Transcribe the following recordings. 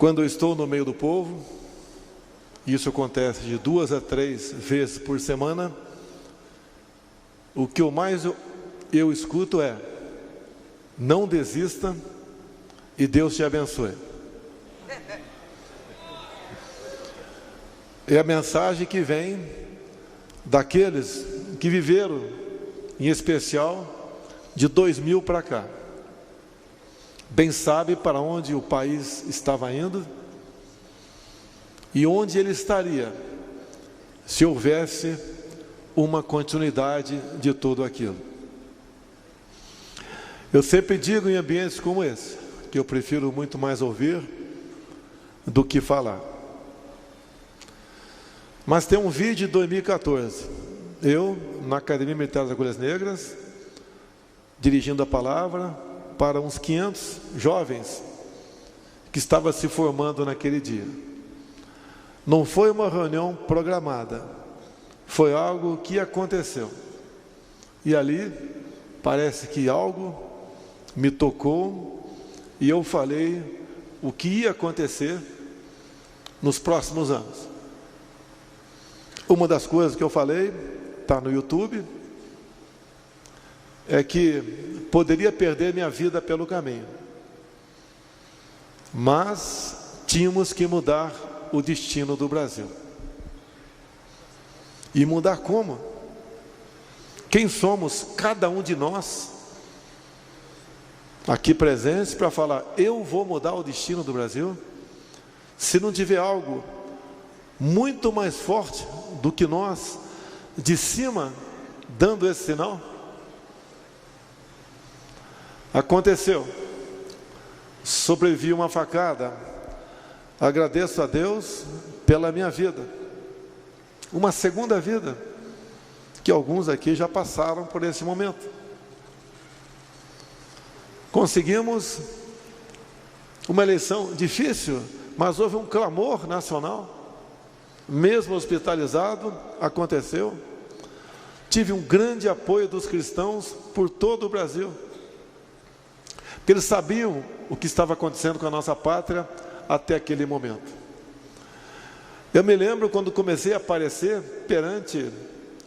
Quando eu estou no meio do povo, isso acontece de 2 a 3 vezes por semana, o que eu escuto é: não desista e Deus te abençoe. É a mensagem que vem daqueles que viveram, em especial, de 2000 para cá. Bem sabe para onde o país estava indo e onde ele estaria se houvesse uma continuidade de tudo aquilo. Eu sempre digo em ambientes como esse, que eu prefiro muito mais ouvir do que falar. Mas tem um vídeo de 2014, eu na Academia Militar das Agulhas Negras, dirigindo a palavra para uns 500 jovens que estavam se formando naquele dia. Não foi uma reunião programada, foi algo que aconteceu. E ali parece que algo me tocou e eu falei o que ia acontecer nos próximos anos. Uma das coisas que eu falei, está no YouTube, é que poderia perder minha vida pelo caminho, mas tínhamos que mudar o destino do Brasil. E mudar como? Quem somos cada um de nós aqui presentes para falar: eu vou mudar o destino do Brasil? Se não tiver algo muito mais forte do que nós, de cima, dando esse sinal. Aconteceu, sobrevivi uma facada, agradeço a Deus pela minha vida, uma segunda vida, que alguns aqui já passaram por esse momento. Conseguimos uma eleição difícil, mas houve um clamor nacional, mesmo hospitalizado, aconteceu. Tive um grande apoio dos cristãos por todo o Brasil, porque eles sabiam o que estava acontecendo com a nossa pátria até aquele momento. Eu me lembro quando comecei a aparecer perante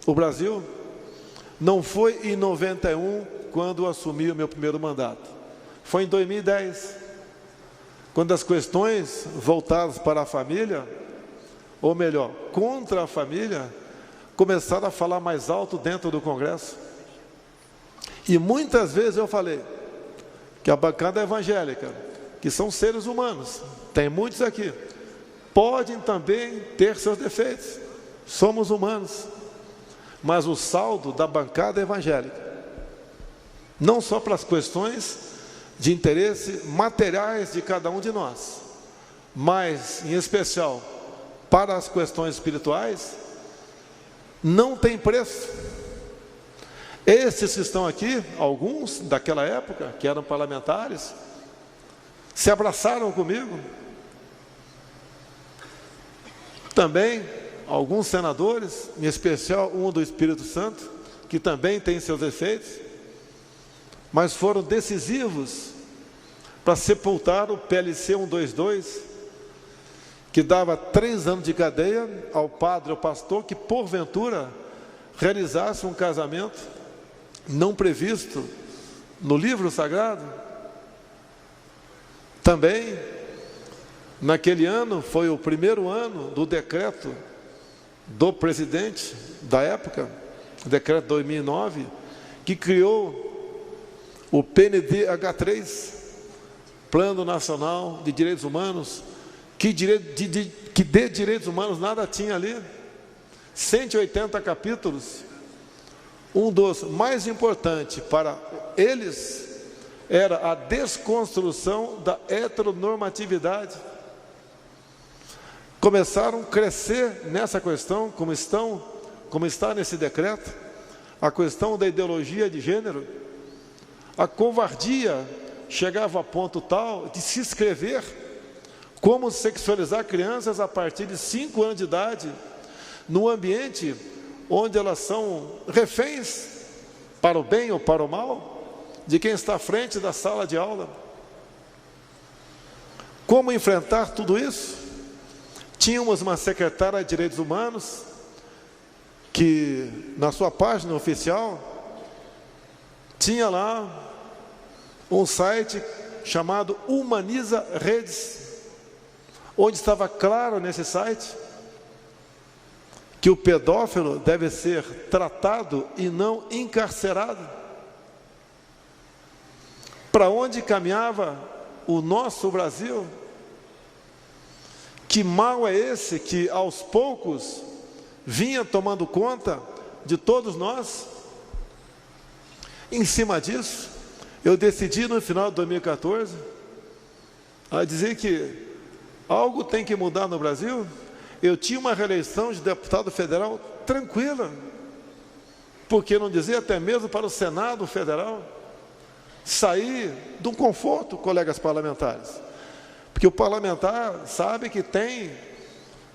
o Brasil, não foi em 91 quando assumi o meu primeiro mandato, foi em 2010, quando as questões voltadas para a família, ou melhor, contra a família, começaram a falar mais alto dentro do Congresso. E muitas vezes eu falei que a bancada evangélica, que são seres humanos, tem muitos aqui, podem também ter seus defeitos, somos humanos, mas o saldo da bancada evangélica, não só para as questões de interesse materiais de cada um de nós, mas em especial para as questões espirituais, não tem preço. Esses que estão aqui, alguns daquela época, que eram parlamentares, se abraçaram comigo. Também, alguns senadores, em especial um do Espírito Santo, que também tem seus efeitos, mas foram decisivos para sepultar o PLC 122, que dava 3 anos de cadeia ao padre ou pastor que, porventura, realizasse um casamento não previsto no livro sagrado. Também, naquele ano, foi o primeiro ano do decreto do presidente da época, o decreto 2009, que criou o PNDH3, Plano Nacional de Direitos Humanos, que de direitos humanos nada tinha ali, 180 capítulos. Um dos mais importantes para eles era a desconstrução da heteronormatividade. Começaram a crescer nessa questão, como está nesse decreto, a questão da ideologia de gênero. A covardia chegava a ponto tal de se escrever como sexualizar crianças a partir de 5 anos de idade, no ambiente onde elas são reféns, para o bem ou para o mal, de quem está à frente da sala de aula. Como enfrentar tudo isso? Tínhamos uma secretária de Direitos Humanos que, na sua página oficial, tinha lá um site chamado Humaniza Redes, onde estava claro nesse site que o pedófilo deve ser tratado e não encarcerado. Para onde caminhava o nosso Brasil? Que mal é esse que aos poucos vinha tomando conta de todos nós? Em cima disso, eu decidi no final de 2014 a dizer que algo tem que mudar no Brasil. Eu tinha uma reeleição de deputado federal tranquila, por que não dizer até mesmo para o Senado Federal, sair de um conforto, colegas parlamentares, porque o parlamentar sabe que tem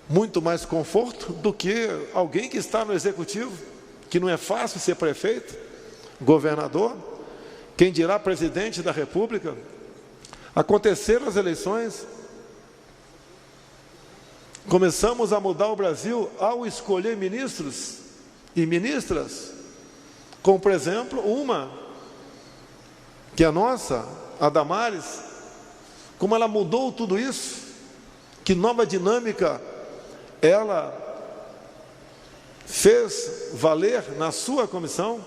muito mais conforto do que alguém que está no executivo, que não é fácil ser prefeito, governador, quem dirá presidente da República. Aconteceram as eleições, começamos a mudar o Brasil ao escolher ministros e ministras, como por exemplo uma que é nossa, a Damares. Como ela mudou tudo isso, que nova dinâmica ela fez valer na sua comissão.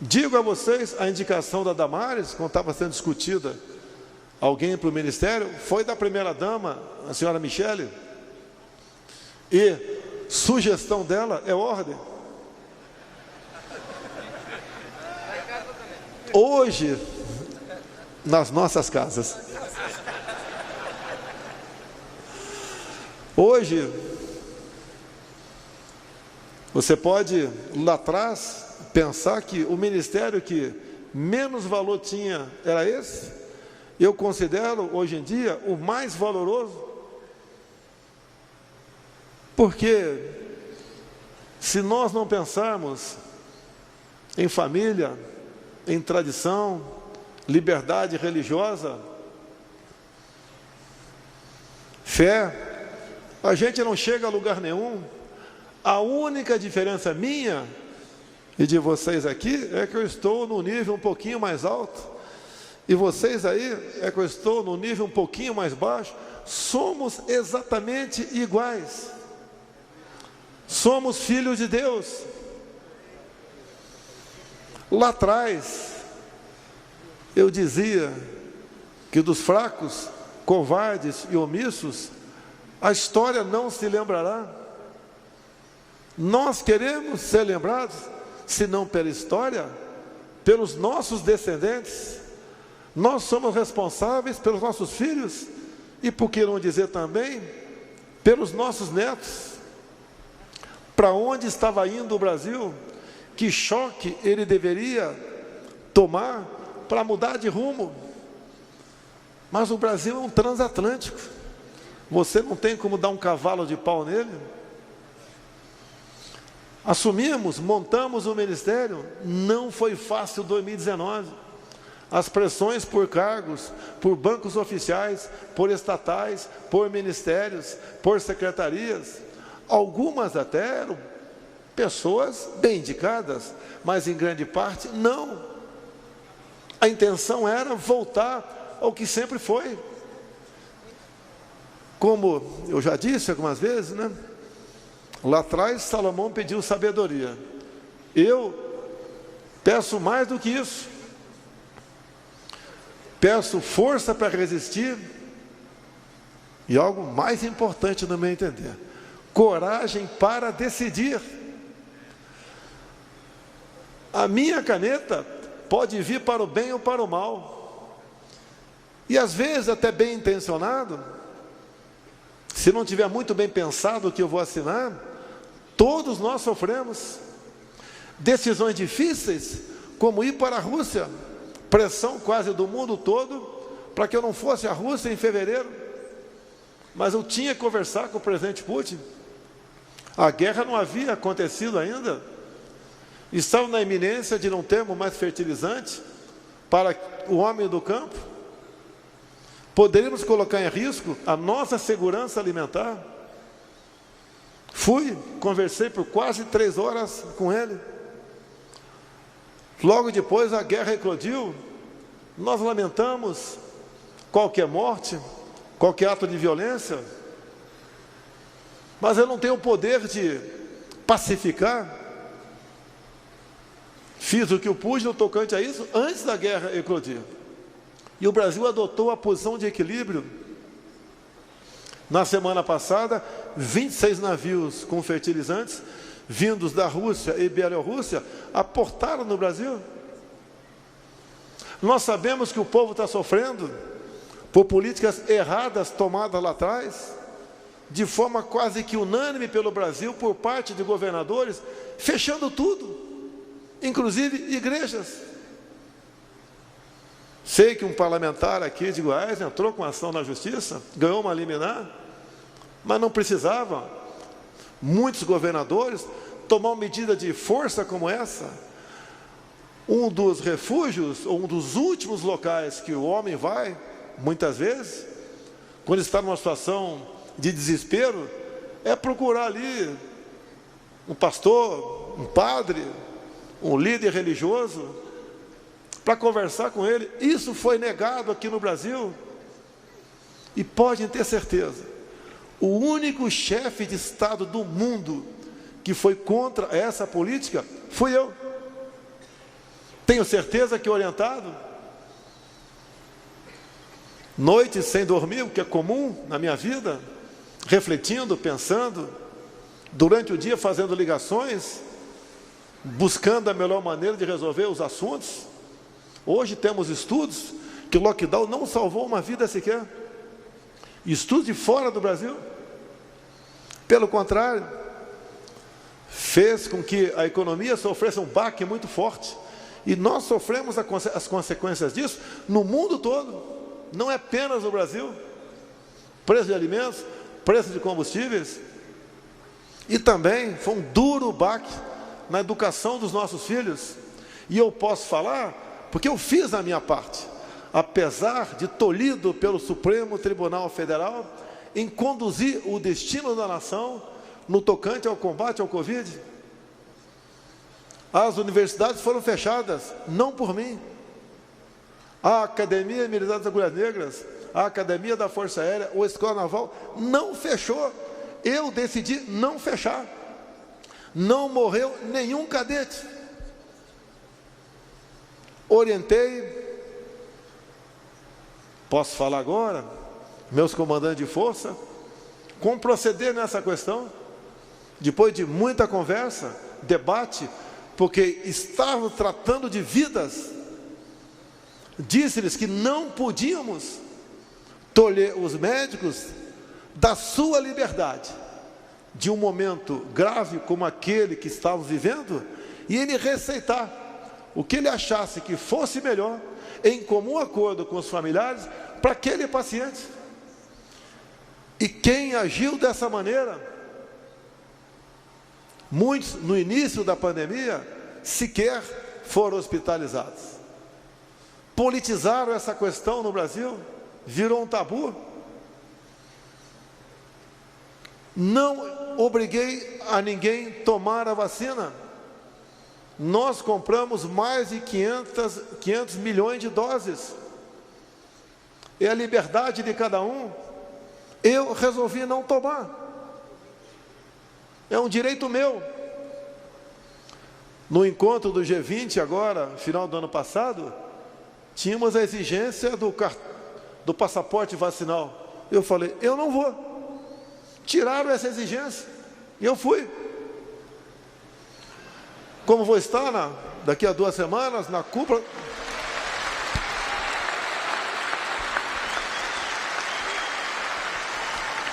Digo a vocês, a indicação da Damares, quando estava sendo discutida alguém para o ministério, foi da primeira-dama, a senhora Michele, e sugestão dela é ordem. Hoje, nas nossas casas, hoje, você pode lá atrás pensar que o ministério que menos valor tinha era esse. Eu considero hoje em dia o mais valoroso, porque se nós não pensarmos em família, em tradição, liberdade religiosa, fé, a gente não chega a lugar nenhum. A única diferença minha e de vocês aqui é que eu estou no nível um pouquinho mais alto, e vocês aí é que eu estou no nível um pouquinho mais baixo. Somos exatamente iguais, somos filhos de Deus. Lá atrás eu dizia que dos fracos, covardes e omissos a história não se lembrará. Nós queremos ser lembrados, se não pela história, pelos nossos descendentes. Nós somos responsáveis pelos nossos filhos e, por que não dizer também, pelos nossos netos. Para onde estava indo o Brasil? Que choque ele deveria tomar para mudar de rumo? Mas o Brasil é um transatlântico. Você não tem como dar um cavalo de pau nele. Assumimos, montamos o ministério. Não foi fácil 2019. As pressões por cargos, por bancos oficiais, por estatais, por ministérios, por secretarias. Algumas até eram pessoas bem indicadas, mas em grande parte não. A intenção era voltar ao que sempre foi. Como eu já disse algumas vezes, né? Lá atrás Salomão pediu sabedoria. Eu peço mais do que isso. Peço força para resistir e algo mais importante no meu entender, coragem para decidir. A minha caneta pode vir para o bem ou para o mal, e às vezes até bem intencionado. Se não tiver muito bem pensado o que eu vou assinar, todos nós sofremos decisões difíceis, como ir para a Rússia, pressão quase do mundo todo para que eu não fosse à Rússia em fevereiro, mas eu tinha que conversar com o presidente Putin. A guerra não havia acontecido ainda, estava na iminência de não termos mais fertilizante para o homem do campo. poderíamos colocar em risco a nossa segurança alimentar. Fui, conversei por quase 3 horas com ele. Logo depois a guerra eclodiu. Nós lamentamos qualquer morte, qualquer ato de violência, mas eu não tenho o poder de pacificar. Fiz o que eu pude no tocante a isso antes da guerra eclodir. E o Brasil adotou a posição de equilíbrio. Na semana passada, 26 navios com fertilizantes, vindos da Rússia e Bielorrússia, aportaram no Brasil. Nós sabemos que o povo está sofrendo por políticas erradas tomadas lá atrás, de forma quase que unânime pelo Brasil, por parte de governadores, fechando tudo, inclusive igrejas. Sei que um parlamentar aqui de Goiás entrou com ação na justiça, ganhou uma liminar, mas não precisava muitos governadores tomar uma medida de força como essa. Um dos refúgios, ou um dos últimos locais que o homem vai, muitas vezes, quando está numa situação de desespero, é procurar ali um pastor, um padre, um líder religioso, para conversar com ele. Isso foi negado aqui no Brasil. E podem ter certeza, o único chefe de Estado do mundo que foi contra essa política fui eu. Tenho certeza que orientado, noites sem dormir, o que é comum na minha vida, refletindo, pensando, durante o dia fazendo ligações, buscando a melhor maneira de resolver os assuntos. Hoje temos estudos que o lockdown não salvou uma vida sequer. Estudos de fora do Brasil. Pelo contrário, fez com que a economia sofresse um baque muito forte. E nós sofremos as consequências disso no mundo todo. Não é apenas no Brasil. Preço de alimentos, preço de combustíveis. E também foi um duro baque na educação dos nossos filhos. E eu posso falar porque eu fiz a minha parte, apesar de tolhido pelo Supremo Tribunal Federal em conduzir o destino da nação no tocante ao combate ao Covid. As universidades foram fechadas, não por mim. A Academia Militar das Agulhas Negras, a Academia da Força Aérea, ou a Escola Naval, não fechou. Eu decidi não fechar. Não morreu nenhum cadete. Orientei, posso falar agora, meus comandantes de força, como proceder nessa questão, depois de muita conversa, debate, porque estavam tratando de vidas. Disse-lhes que não podíamos tolher os médicos da sua liberdade, de um momento grave como aquele que estávamos vivendo, e ele receitar o que ele achasse que fosse melhor, em comum acordo com os familiares, para aquele paciente. E quem agiu dessa maneira, muitos no início da pandemia, sequer foram hospitalizados. Politizaram essa questão no Brasil, virou um tabu. Não obriguei a ninguém a tomar a vacina. Nós compramos mais de 500 milhões de doses. É a liberdade de cada um. Eu resolvi não tomar. É um direito meu. No encontro do G20 agora, final do ano passado, tínhamos a exigência do passaporte vacinal. Eu falei, eu não vou. Tiraram essa exigência. E eu fui. Como vou estar daqui a 2 semanas na cúpula.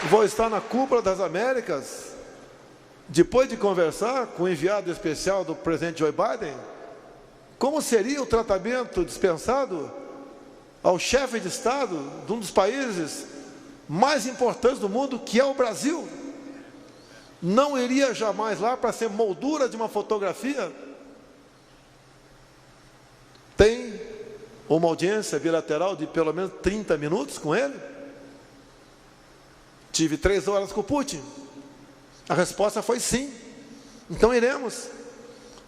Vou estar na cúpula das Américas, depois de conversar com o enviado especial do presidente Joe Biden, como seria o tratamento dispensado ao chefe de Estado de um dos países mais importantes do mundo, que é o Brasil. Não iria jamais lá para ser moldura de uma fotografia. Tem uma audiência bilateral de pelo menos 30 minutos com ele. Tive 3 horas com o Putin. A resposta foi sim. Então iremos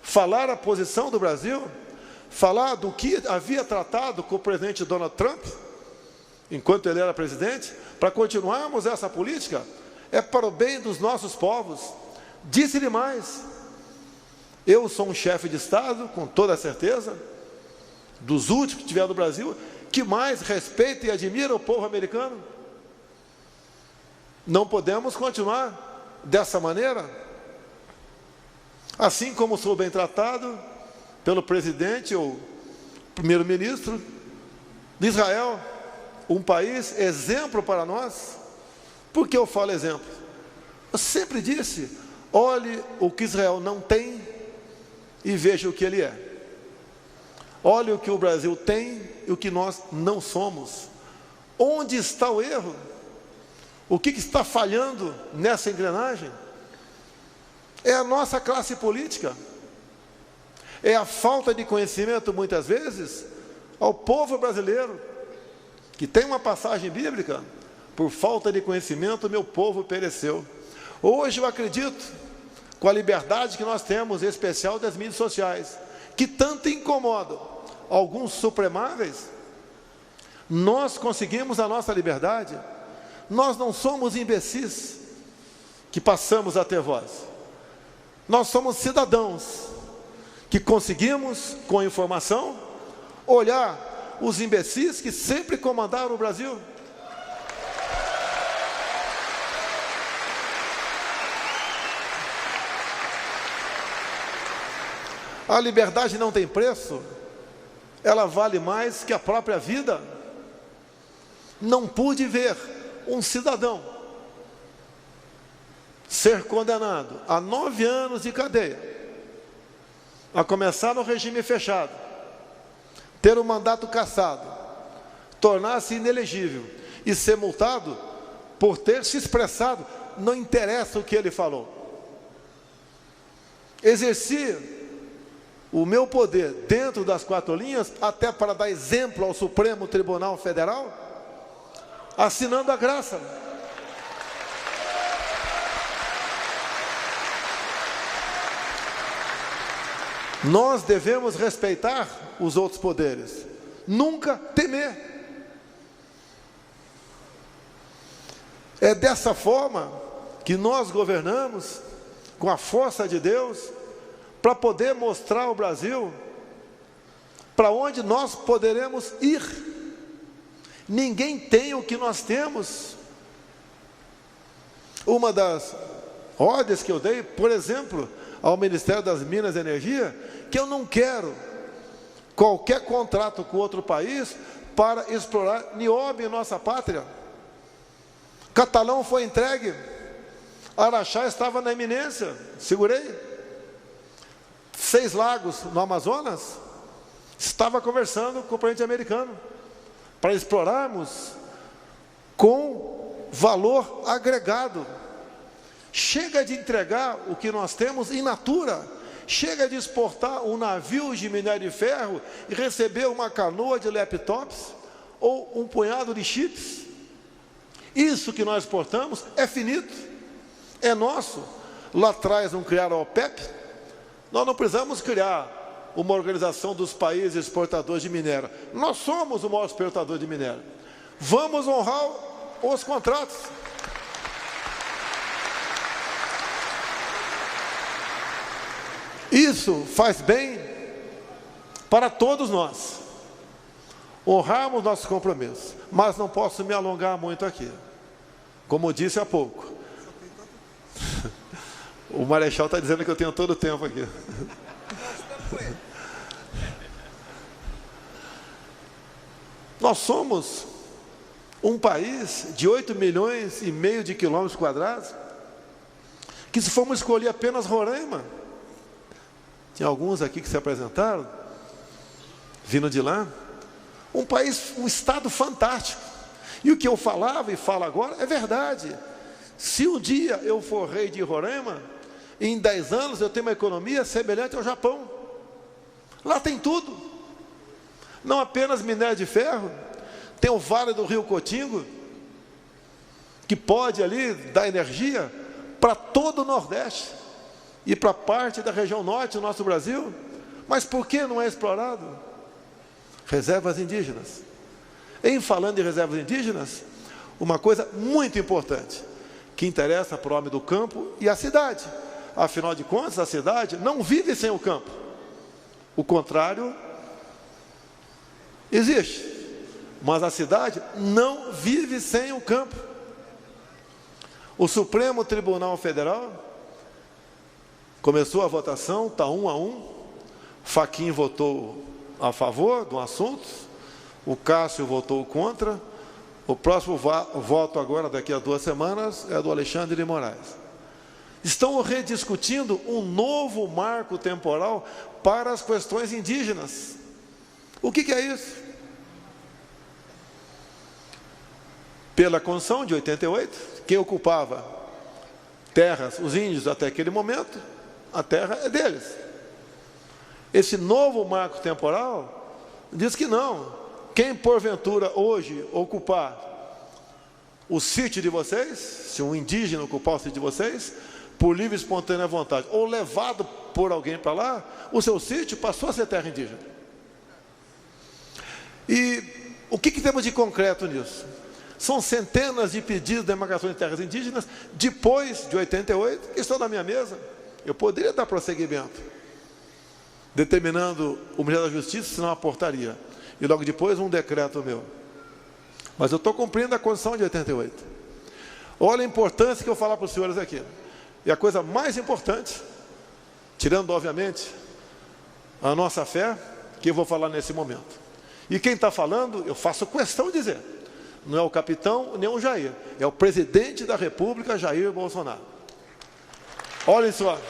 falar a posição do Brasil, falar do que havia tratado com o presidente Donald Trump, enquanto ele era presidente, para continuarmos essa política, é para o bem dos nossos povos. Disse-lhe mais: eu sou um chefe de Estado, com toda certeza, dos últimos que tiver no Brasil, que mais respeita e admira o povo americano. Não podemos continuar dessa maneira. Assim como sou bem tratado pelo presidente ou primeiro-ministro de Israel, um país exemplo para nós. Por que eu falo exemplo? Eu sempre disse: olhe o que Israel não tem e veja o que ele é. Olhe o que o Brasil tem e o que nós não somos. Onde está o erro? O que está falhando nessa engrenagem? É a nossa classe política. É a falta de conhecimento, muitas vezes, ao povo brasileiro, que tem uma passagem bíblica: por falta de conhecimento, meu povo pereceu. Hoje eu acredito, com a liberdade que nós temos, em especial das mídias sociais, que tanto incomodam alguns supremáveis, nós conseguimos a nossa liberdade. Nós não somos imbecis que passamos a ter voz. Nós somos cidadãos que conseguimos, com informação, olhar os imbecis que sempre comandaram o Brasil. A liberdade não tem preço, ela vale mais que a própria vida. Não pude ver um cidadão ser condenado a 9 anos de cadeia, a começar no regime fechado, ter o mandato cassado, tornar-se inelegível e ser multado por ter se expressado. Não interessa o que ele falou. Exerci o meu poder dentro das 4 linhas, até para dar exemplo ao Supremo Tribunal Federal, assinando a graça. Nós devemos respeitar os outros poderes, nunca temer. É dessa forma que nós governamos, com a força de Deus, para poder mostrar ao Brasil para onde nós poderemos ir. Ninguém tem o que nós temos. Uma das ordens que eu dei, por exemplo, ao Ministério das Minas e Energia, que eu não quero qualquer contrato com outro país para explorar nióbio em nossa pátria. Catalão foi entregue, Araxá estava na iminência, segurei. 6 Lagos no Amazonas, estava conversando com o presidente americano para explorarmos com valor agregado. Chega de entregar o que nós temos in natura. Chega de exportar um navio de minério de ferro e receber uma canoa de laptops ou um punhado de chips. Isso que nós exportamos é finito, é nosso. Lá atrás não criaram a OPEP. Nós não precisamos criar uma organização dos países exportadores de minério. Nós somos o maior exportador de minério. Vamos honrar os contratos. Isso faz bem para todos nós. Honrarmos nossos compromissos. Mas não posso me alongar muito aqui. Como eu disse há pouco. O Marechal está dizendo que eu tenho todo o tempo aqui. Nós somos um país de 8,5 milhões de quilômetros quadrados, que se formos escolher apenas Roraima, tinha alguns aqui que se apresentaram, vindo de lá, um país, um estado fantástico. E o que eu falava e falo agora é verdade. Se um dia eu for rei de Roraima, em 10 anos eu tenho uma economia semelhante ao Japão. Lá tem tudo. Não apenas minério de ferro, tem o Vale do Rio Cotingo, que pode ali dar energia para todo o Nordeste e para parte da região norte do nosso Brasil. Mas por que não é explorado? Reservas indígenas. Em falando de reservas indígenas, uma coisa muito importante, que interessa para o homem do campo e a cidade. Afinal de contas, a cidade não vive sem o campo. O contrário existe. Mas a cidade não vive sem o campo. O Supremo Tribunal Federal começou a votação, está 1-1. Fachin votou a favor do assunto, o Cássio votou contra. O próximo voto agora, daqui a 2 semanas, é do Alexandre de Moraes. Estão rediscutindo um novo marco temporal para as questões indígenas. O que é isso? Pela Constituição de 88, quem ocupava terras, os índios até aquele momento, a terra é deles. Esse novo marco temporal diz que não. Quem porventura hoje ocupar o sítio de vocês, se um indígena ocupar o sítio de vocês, por livre e espontânea vontade, ou levado por alguém para lá, o seu sítio passou a ser terra indígena. E o que temos de concreto nisso? São centenas de pedidos de demarcação de terras indígenas, depois de 88, que estão na minha mesa. Eu poderia dar prosseguimento, determinando o Ministério da Justiça, senão uma portaria, e logo depois um decreto meu. Mas eu estou cumprindo a Constituição de 88. Olha a importância que eu falar para os senhores aqui. E a coisa mais importante, tirando obviamente a nossa fé, que eu vou falar nesse momento. E quem está falando, eu faço questão de dizer, não é o capitão, nem o Jair, é o presidente da República, Jair Bolsonaro. Olhem só.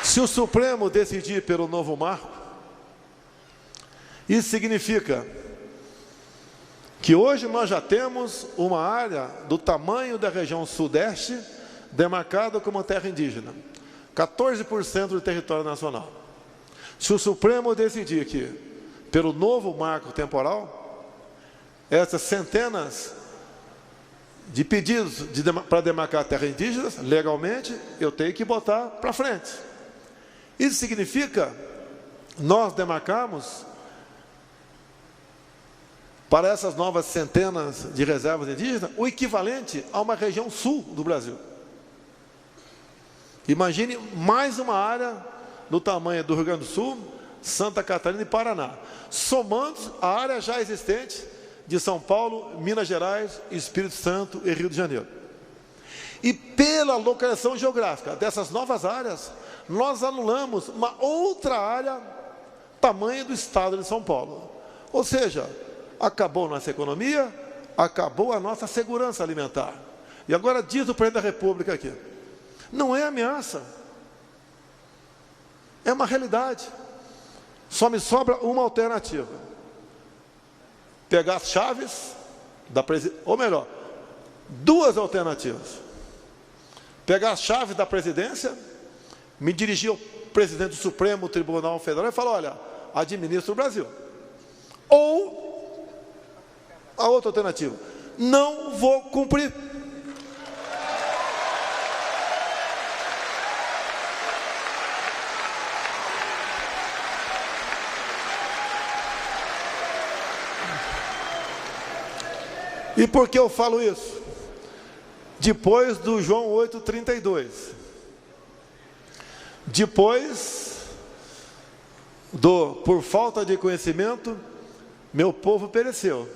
Se o Supremo decidir pelo novo marco, isso significa que hoje nós já temos uma área do tamanho da região sudeste demarcada como terra indígena, 14% do território nacional. Se o Supremo decidir que, pelo novo marco temporal, essas centenas de pedidos para demarcar terras indígenas, legalmente, eu tenho que botar para frente. Isso significa nós demarcarmos para essas novas centenas de reservas indígenas o equivalente a uma região sul do Brasil. Imagine mais uma área do tamanho do Rio Grande do Sul, Santa Catarina e Paraná, somando a área já existente de São Paulo, Minas Gerais, Espírito Santo e Rio de Janeiro. E pela localização geográfica dessas novas áreas, nós anulamos uma outra área tamanho do estado de São Paulo. Ou seja, acabou nossa economia, acabou a nossa segurança alimentar. E agora diz o presidente da República aqui, não é ameaça, é uma realidade. Só me sobra uma alternativa. Pegar as chaves da presidência, ou melhor, 2 alternativas. Pegar as chaves da presidência, me dirigir ao presidente do Supremo Tribunal Federal e falar, olha, administra o Brasil. Ou a outra alternativa, não vou cumprir. E por que eu falo isso? Depois do João 8,32. Depois por falta de conhecimento, meu povo pereceu.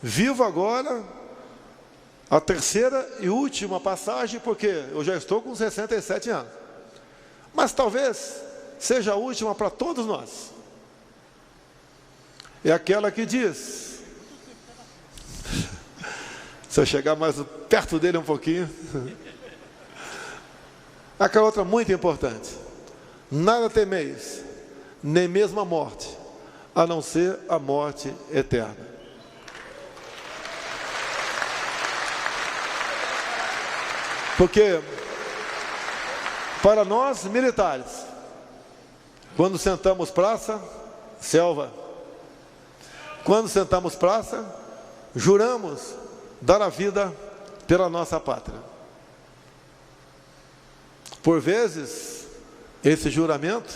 Vivo agora a terceira e última passagem, porque eu já estou com 67 anos. Mas talvez seja a última para todos nós. É aquela que diz, se eu chegar mais perto dele um pouquinho, aquela outra muito importante, nada temeis, nem mesmo a morte, a não ser a morte eterna. Porque para nós militares, Quando sentamos praça, selva. Quando sentamos praça, juramos dar a vida pela nossa pátria. Por vezes, esse juramento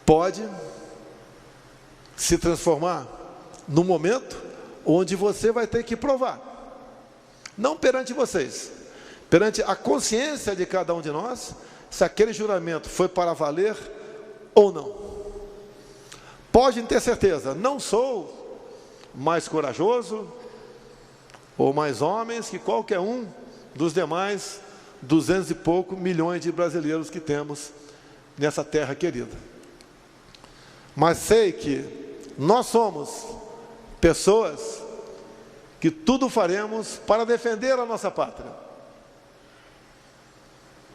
pode se transformar no momento onde você vai ter que provar, não perante vocês, perante a consciência de cada um de nós, se aquele juramento foi para valer ou não. Podem ter certeza, não sou mais corajoso ou mais homens que qualquer um dos demais 200 e pouco milhões de brasileiros que temos nessa terra querida. Mas sei que nós somos pessoas que tudo faremos para defender a nossa pátria,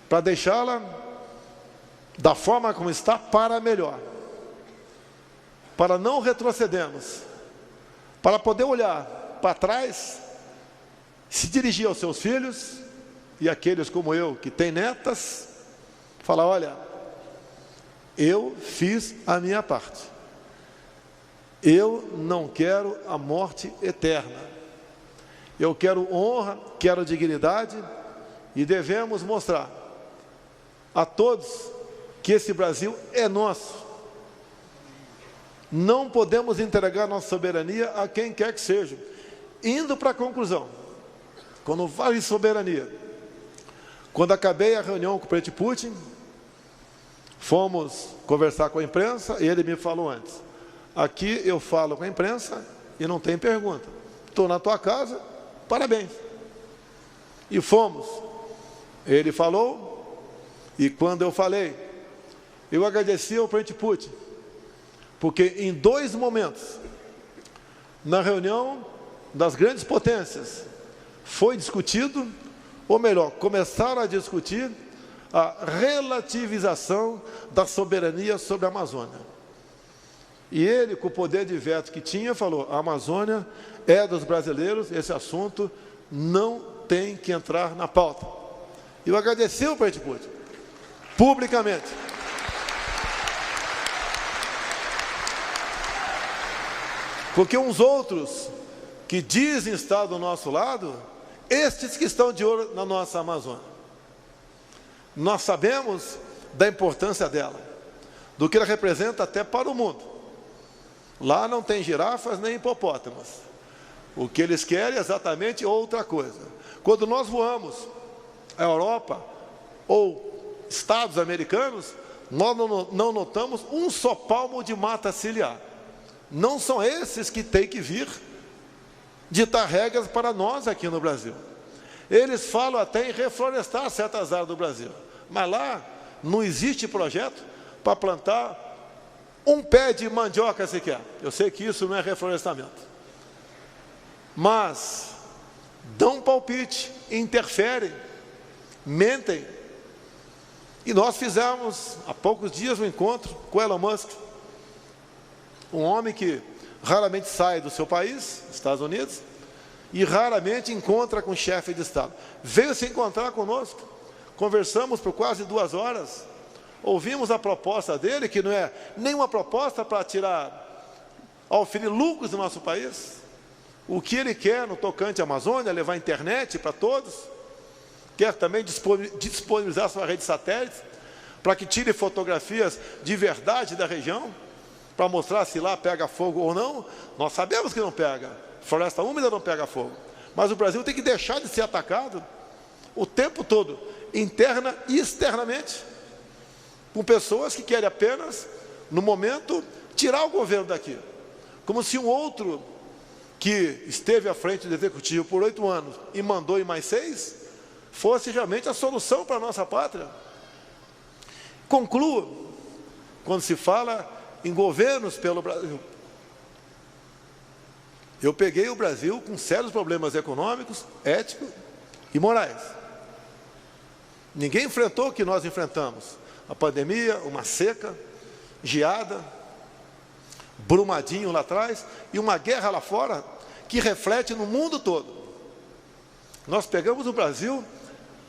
para deixá-la da forma como está para melhor, para não retrocedermos, para poder olhar para trás, se dirigir aos seus filhos e aqueles como eu que têm netas, falar: olha, eu fiz a minha parte, eu não quero a morte eterna, eu quero honra, quero dignidade, e devemos mostrar a todos que esse Brasil é nosso. Não podemos entregar nossa soberania a quem quer que seja. Indo para a conclusão, quando falo em soberania, quando acabei a reunião com o presidente Putin, fomos conversar com a imprensa, e ele me falou antes: aqui eu falo com a imprensa e não tem pergunta. Estou na tua casa, parabéns. E fomos. Ele falou, e quando eu falei, eu agradeci ao presidente Putin, porque em 2 momentos, na reunião das grandes potências, foi discutido, ou melhor, começaram a discutir a relativização da soberania sobre a Amazônia. E ele, com o poder de veto que tinha, falou: a Amazônia é dos brasileiros, esse assunto não tem que entrar na pauta. E eu agradeci ao presidente Putin, publicamente. Porque uns outros que dizem estar do nosso lado, estes que estão de olho na nossa Amazônia, nós sabemos da importância dela, do que ela representa até para o mundo. Lá não tem girafas nem hipopótamos. O que eles querem é exatamente outra coisa. Quando nós voamos à Europa ou estados americanos, nós não notamos um só palmo de mata ciliar. Não são esses que têm que vir ditar regras para nós aqui no Brasil. Eles falam até em reflorestar certas áreas do Brasil, mas lá não existe projeto para plantar um pé de mandioca sequer. Eu sei que isso não é reflorestamento, mas dão palpite, interferem, mentem. E nós fizemos há poucos dias um encontro com Elon Musk, um homem que raramente sai do seu país, Estados Unidos, e raramente encontra com chefe de Estado. Veio se encontrar conosco, conversamos por quase 2 horas, ouvimos a proposta dele, que não é nenhuma proposta para oferir lucros no nosso país. O que ele quer no tocante à Amazônia, levar internet para todos, quer também disponibilizar sua rede de satélites, para que tire fotografias de verdade da região, para mostrar se lá pega fogo ou não. Nós sabemos que não pega, floresta úmida não pega fogo, mas o Brasil tem que deixar de ser atacado o tempo todo, interna e externamente, por pessoas que querem apenas, no momento, tirar o governo daqui, como se um outro que esteve à frente do executivo por 8 anos e mandou em mais 6, fosse realmente a solução para a nossa pátria. Concluo, quando se fala em governos pelo Brasil, eu peguei o Brasil com sérios problemas econômicos, éticos e morais. Ninguém enfrentou o que nós enfrentamos: a pandemia, uma seca, geada, Brumadinho lá atrás, e uma guerra lá fora que reflete no mundo todo. Nós pegamos o Brasil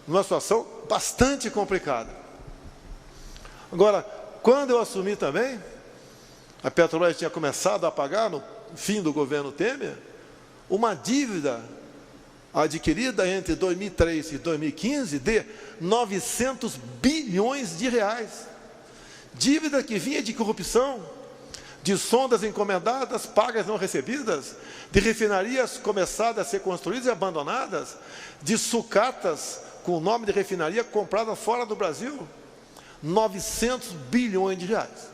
numa situação bastante complicada. Agora, quando eu assumi também, a Petrobras tinha começado a pagar, no fim do governo Temer, uma dívida adquirida entre 2003 e 2015 de 900 bilhões de reais. Dívida que vinha de corrupção, de sondas encomendadas, pagas não recebidas, de refinarias começadas a ser construídas e abandonadas, de sucatas com o nome de refinaria comprada fora do Brasil. 900 bilhões de reais.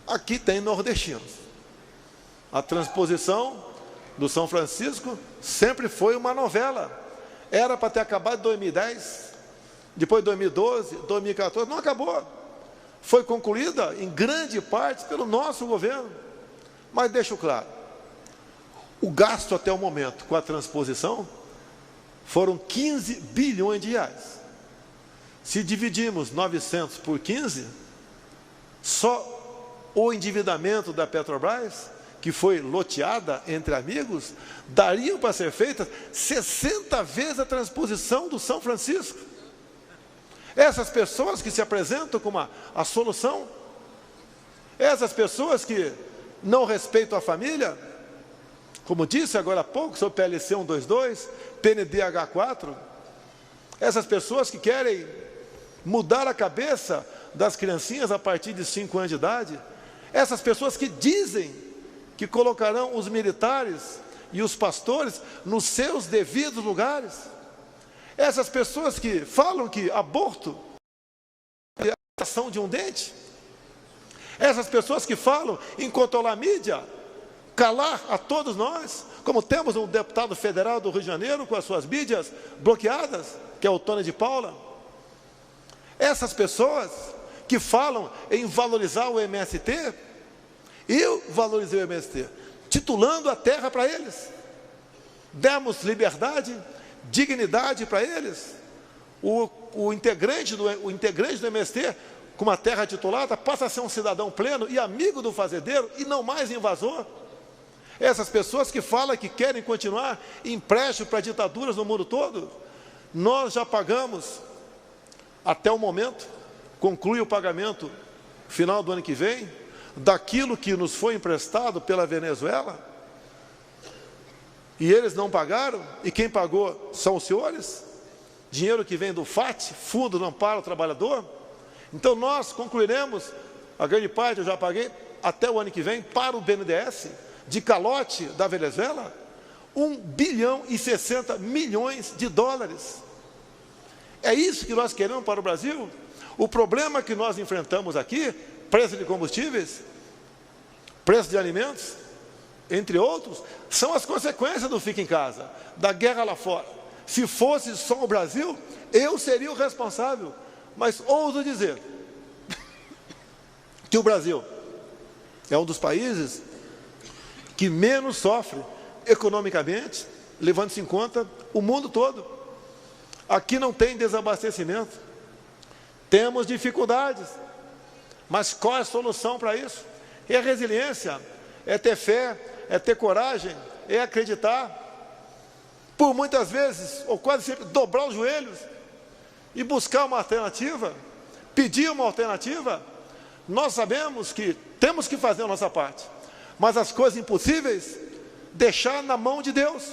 Aqui tem nordestinos. A transposição do São Francisco sempre foi uma novela. Era para ter acabado em 2010, depois 2012, 2014, não acabou. Foi concluída em grande parte pelo nosso governo. Mas deixo claro, o gasto até o momento com a transposição foram 15 bilhões de reais. Se dividimos 900 por 15, só o endividamento da Petrobras, que foi loteada entre amigos, daria para ser feita 60 vezes a transposição do São Francisco. Essas pessoas que se apresentam como a solução, essas pessoas que não respeitam a família, como disse agora há pouco sobre PLC 122, PNDH 4, essas pessoas que querem mudar a cabeça das criancinhas a partir de 5 anos de idade, essas pessoas que dizem que colocarão os militares e os pastores nos seus devidos lugares, essas pessoas que falam que aborto é a ação de um dente, essas pessoas que falam em controlar a mídia, calar a todos nós, como temos um deputado federal do Rio de Janeiro com as suas mídias bloqueadas, que é o Tony de Paula. Essas pessoas que falam em valorizar o MST, eu valorizei o MST, titulando a terra para eles. Demos liberdade, dignidade para eles. O integrante do MST, com uma terra titulada, passa a ser um cidadão pleno e amigo do fazendeiro e não mais invasor. Essas pessoas que falam que querem continuar empréstimo para ditaduras no mundo todo, nós já pagamos, até o momento, conclui o pagamento final do ano que vem, daquilo que nos foi emprestado pela Venezuela, e eles não pagaram, e quem pagou são os senhores, dinheiro que vem do FAT, Fundo de Amparo ao Trabalhador. Então nós concluiremos, a grande parte eu já paguei, até o ano que vem, para o BNDES, de calote da Venezuela, 1 bilhão e 60 milhões de dólares. É isso que nós queremos para o Brasil? O problema que nós enfrentamos aqui, preço de combustíveis, preço de alimentos, entre outros, são as consequências do fica em casa, da guerra lá fora. Se fosse só o Brasil, eu seria o responsável. Mas ouso dizer que o Brasil é um dos países que menos sofre economicamente, levando-se em conta o mundo todo. Aqui não tem desabastecimento, temos dificuldades, mas qual é a solução para isso? É a resiliência, é ter fé, é ter coragem, é acreditar, por muitas vezes, ou quase sempre, dobrar os joelhos e buscar uma alternativa, pedir uma alternativa. Nós sabemos que temos que fazer a nossa parte, mas as coisas impossíveis, deixar na mão de Deus.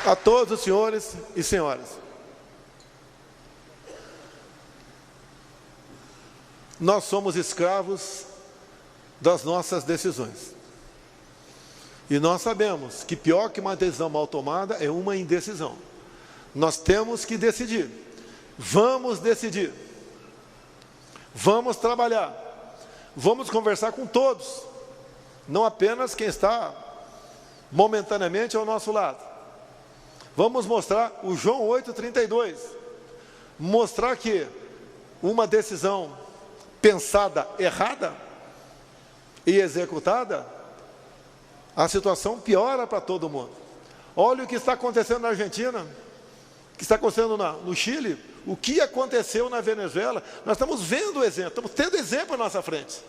A todos os senhores e senhoras, nós somos escravos das nossas decisões. E nós sabemos que pior que uma decisão mal tomada é uma indecisão. Nós temos que decidir. Vamos decidir. Vamos trabalhar. Vamos conversar com todos, não apenas quem está momentaneamente ao nosso lado. Vamos mostrar o João 8,32, mostrar que uma decisão pensada errada e executada, a situação piora para todo mundo. Olha o que está acontecendo na Argentina, o que está acontecendo no Chile, o que aconteceu na Venezuela. Nós estamos vendo o exemplo, estamos tendo exemplo à nossa frente.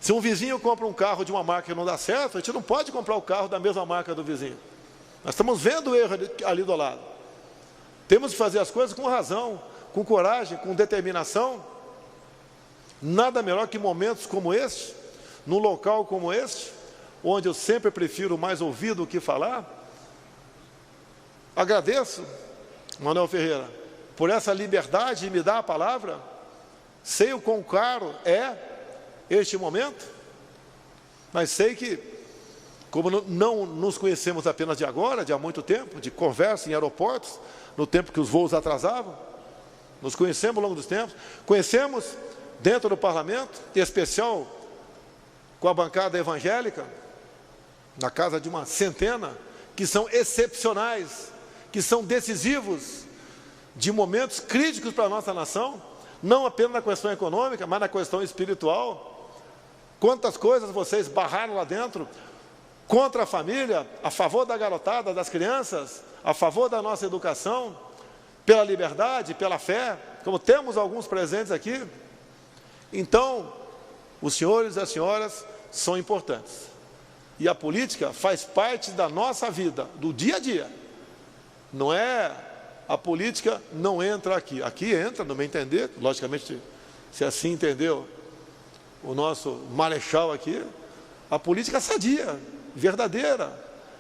Se um vizinho compra um carro de uma marca que não dá certo, a gente não pode comprar o carro da mesma marca do vizinho. Nós estamos vendo o erro ali do lado. Temos que fazer as coisas com razão, com coragem, com determinação. Nada melhor que momentos como este, num local como este, onde eu sempre prefiro mais ouvir do que falar. Agradeço, Manuel Ferreira, por essa liberdade de me dar a palavra. Sei o quão caro é este momento, mas sei que, como não nos conhecemos apenas de agora, de há muito tempo, de conversa em aeroportos, no tempo que os voos atrasavam, nos conhecemos ao longo dos tempos, conhecemos dentro do parlamento, em especial com a bancada evangélica, na casa de uma centena, que são excepcionais, que são decisivos, de momentos críticos para a nossa nação, não apenas na questão econômica, mas na questão espiritual. Quantas coisas vocês barraram lá dentro, contra a família, a favor da garotada, das crianças, a favor da nossa educação, pela liberdade, pela fé, como temos alguns presentes aqui. Então, os senhores e as senhoras são importantes. E a política faz parte da nossa vida, do dia a dia. Não é, a política não entra aqui. Aqui entra, no meu entender, logicamente, se assim entendeu o nosso marechal aqui, a política sadia, verdadeira.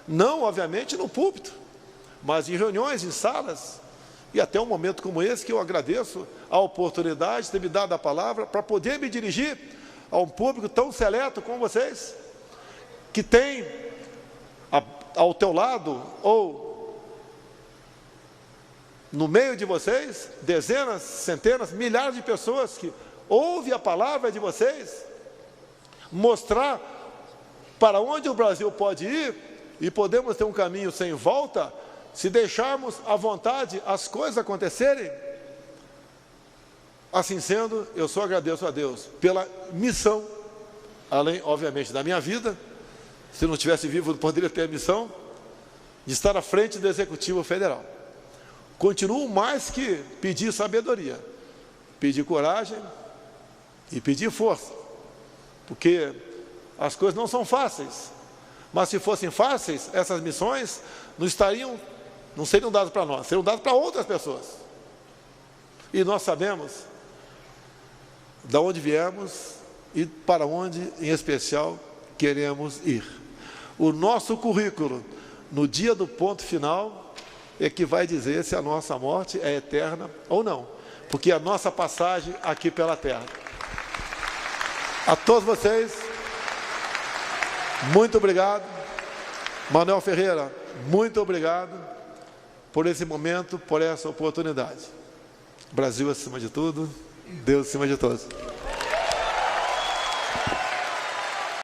Não, obviamente, no púlpito, mas em reuniões, em salas. E até um momento como esse, que eu agradeço a oportunidade de ter me dado a palavra para poder me dirigir a um público tão seleto como vocês, que tem ao teu lado, ou no meio de vocês, dezenas, centenas, milhares de pessoas que ouvem a palavra de vocês, mostrar para onde o Brasil pode ir, e podemos ter um caminho sem volta, se deixarmos à vontade as coisas acontecerem. Assim sendo, eu só agradeço a Deus pela missão, além, obviamente, da minha vida. Se não estivesse vivo, eu poderia ter a missão de estar à frente do Executivo Federal. Continuo mais que pedir sabedoria, pedir coragem e pedir força, porque as coisas não são fáceis, mas se fossem fáceis, essas missões não seriam dadas para nós, seriam dadas para outras pessoas. E nós sabemos de onde viemos e para onde, em especial, queremos ir. O nosso currículo, no dia do ponto final, é que vai dizer se a nossa morte é eterna ou não, porque a nossa passagem aqui pela terra. A todos vocês, muito obrigado. Manuel Ferreira, muito obrigado por esse momento, por essa oportunidade. Brasil acima de tudo, Deus acima de todos.